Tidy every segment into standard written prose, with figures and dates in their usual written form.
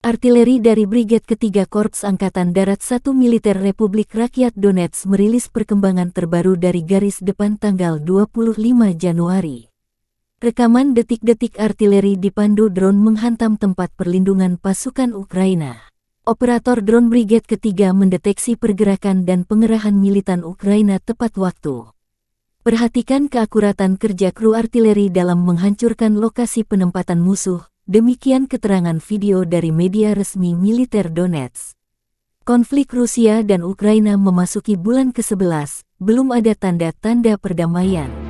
Artileri dari Brigade Ketiga Korps Angkatan Darat 1 Militer Republik Rakyat Donetsk merilis perkembangan terbaru dari garis depan tanggal 25 Januari. Rekaman detik-detik artileri dipandu drone menghantam tempat perlindungan pasukan Ukraina. Operator drone Brigade Ketiga mendeteksi pergerakan dan pengerahan militan Ukraina tepat waktu. Perhatikan keakuratan kerja kru artileri dalam menghancurkan lokasi penempatan musuh. Demikian keterangan video dari media resmi militer Donetsk. Konflik Rusia dan Ukraina memasuki bulan ke-11, belum ada tanda-tanda perdamaian.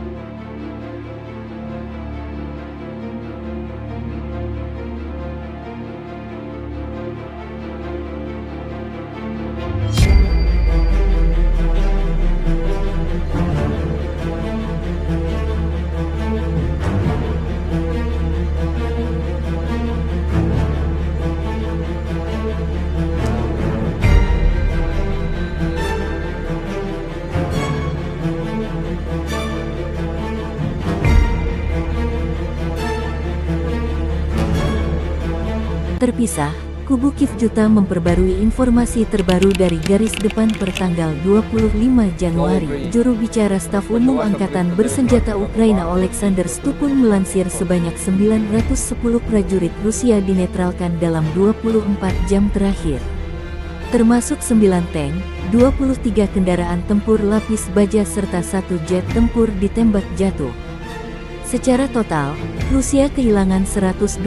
Terpisah, Kubu Kiev Juta memperbarui informasi terbaru dari garis depan per tanggal 25 Januari. Juru bicara Staf Umum Angkatan Bersenjata Ukraina Oleksandr Stupun melansir sebanyak 910 prajurit Rusia dinetralkan dalam 24 jam terakhir. Termasuk 9 tank, 23 kendaraan tempur lapis baja serta 1 jet tempur ditembak jatuh. Secara total, Rusia kehilangan 123.080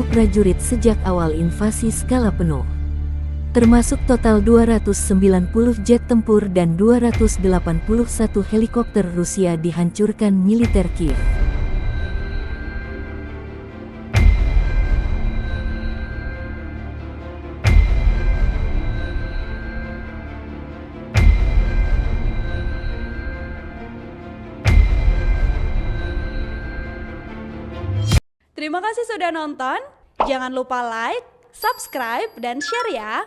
prajurit sejak awal invasi skala penuh. Termasuk total 290 jet tempur dan 281 helikopter Rusia dihancurkan militer Kiev. Terima kasih sudah nonton, jangan lupa like, subscribe, dan share ya!